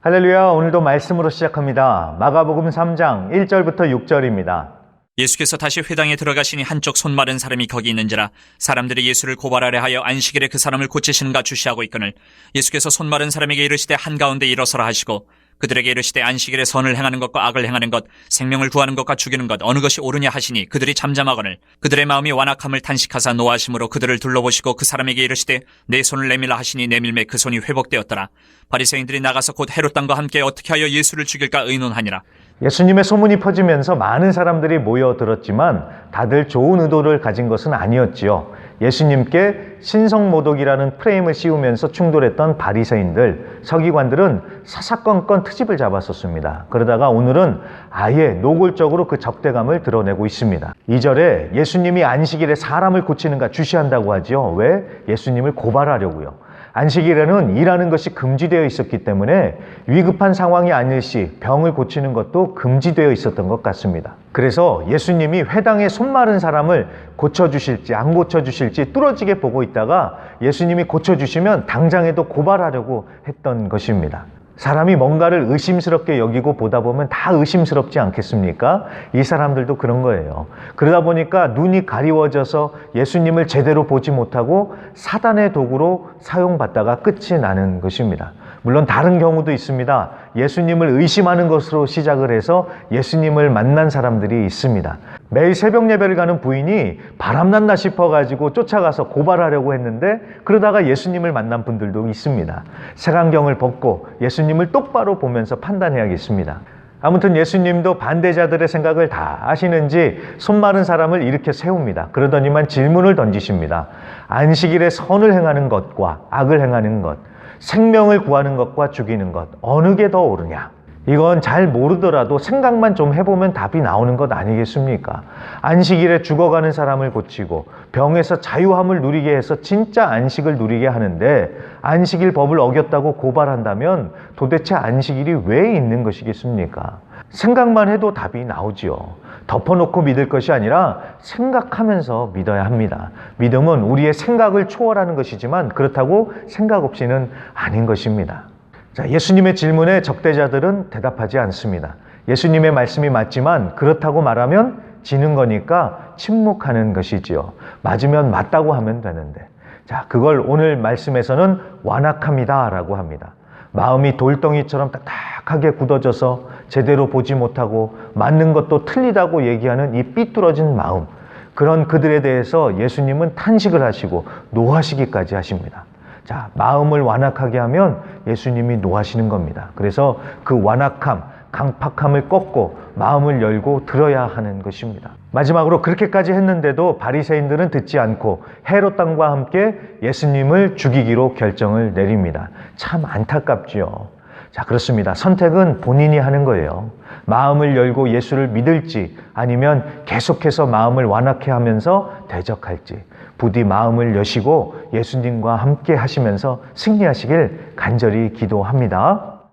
할렐루야, 오늘도 말씀으로 시작합니다. 마가복음 3장 1절부터 6절입니다. 예수께서 다시 회당에 들어가시니 한쪽 손 마른 사람이 거기 있는지라 사람들이 예수를 고발하려 하여 안식일에 그 사람을 고치시는가 주시하고 있거늘 예수께서 손 마른 사람에게 이르시되 한가운데 일어서라 하시고 그들에게 이르시되 안식일에 선을 행하는 것과 악을 행하는 것 생명을 구하는 것과 죽이는 것 어느 것이 옳으냐 하시니 그들이 잠잠하거늘 그들의 마음이 완악함을 탄식하사 노하심으로 그들을 둘러보시고 그 사람에게 이르시되 내 손을 내밀라 하시니 내밀매 그 손이 회복되었더라. 바리새인들이 나가서 곧 헤롯 당과 함께 어떻게 하여 예수를 죽일까 의논하니라. 예수님의 소문이 퍼지면서 많은 사람들이 모여들었지만 다들 좋은 의도를 가진 것은 아니었지요. 예수님께 신성모독이라는 프레임을 씌우면서 충돌했던 바리새인들, 서기관들은 사사건건 트집을 잡았었습니다. 그러다가 오늘은 아예 노골적으로 그 적대감을 드러내고 있습니다. 2절에 예수님이 안식일에 사람을 고치는가 주시한다고 하죠. 왜? 예수님을 고발하려고요. 안식일에는 일하는 것이 금지되어 있었기 때문에 위급한 상황이 아닐 시 병을 고치는 것도 금지되어 있었던 것 같습니다. 그래서 예수님이 회당에 손 마른 사람을 고쳐주실지 안 고쳐주실지 뚫어지게 보고 있다가 예수님이 고쳐주시면 당장에도 고발하려고 했던 것입니다. 사람이 뭔가를 의심스럽게 여기고 보다 보면 다 의심스럽지 않겠습니까? 이 사람들도 그런 거예요. 그러다 보니까 눈이 가리워져서 예수님을 제대로 보지 못하고 사단의 도구로 사용받다가 끝이 나는 것입니다. 물론 다른 경우도 있습니다. 예수님을 의심하는 것으로 시작을 해서 예수님을 만난 사람들이 있습니다. 매일 새벽 예배를 가는 부인이 바람났나 싶어가지고 쫓아가서 고발하려고 했는데 그러다가 예수님을 만난 분들도 있습니다. 색안경을 벗고 예수님을 똑바로 보면서 판단해야겠습니다. 아무튼 예수님도 반대자들의 생각을 다 아시는지 손 마른 사람을 일으켜 세웁니다. 그러더니만 질문을 던지십니다. 안식일에 선을 행하는 것과 악을 행하는 것, 생명을 구하는 것과 죽이는 것 어느 게 더 옳으냐? 이건 잘 모르더라도 생각만 좀 해보면 답이 나오는 것 아니겠습니까? 안식일에 죽어가는 사람을 고치고 병에서 자유함을 누리게 해서 진짜 안식을 누리게 하는데 안식일 법을 어겼다고 고발한다면 도대체 안식일이 왜 있는 것이겠습니까? 생각만 해도 답이 나오지요. 덮어놓고 믿을 것이 아니라 생각하면서 믿어야 합니다. 믿음은 우리의 생각을 초월하는 것이지만 그렇다고 생각 없이는 아닌 것입니다. 자, 예수님의 질문에 적대자들은 대답하지 않습니다. 예수님의 말씀이 맞지만 그렇다고 말하면 지는 거니까 침묵하는 것이지요. 맞으면 맞다고 하면 되는데. 자, 그걸 오늘 말씀에서는 완악함이다 라고 합니다. 마음이 돌덩이처럼 딱딱하게 굳어져서 제대로 보지 못하고 맞는 것도 틀리다고 얘기하는 이 삐뚤어진 마음, 그런 그들에 대해서 예수님은 탄식을 하시고 노하시기까지 하십니다. 자, 마음을 완악하게 하면 예수님이 노하시는 겁니다. 그래서 그 완악함, 강팍함을 꺾고 마음을 열고 들어야 하는 것입니다. 마지막으로 그렇게까지 했는데도 바리새인들은 듣지 않고 헤롯 당과 함께 예수님을 죽이기로 결정을 내립니다. 참 안타깝지요. 자, 그렇습니다. 선택은 본인이 하는 거예요. 마음을 열고 예수를 믿을지 아니면 계속해서 마음을 완악해 하면서 대적할지 부디 마음을 여시고 예수님과 함께 하시면서 승리하시길 간절히 기도합니다.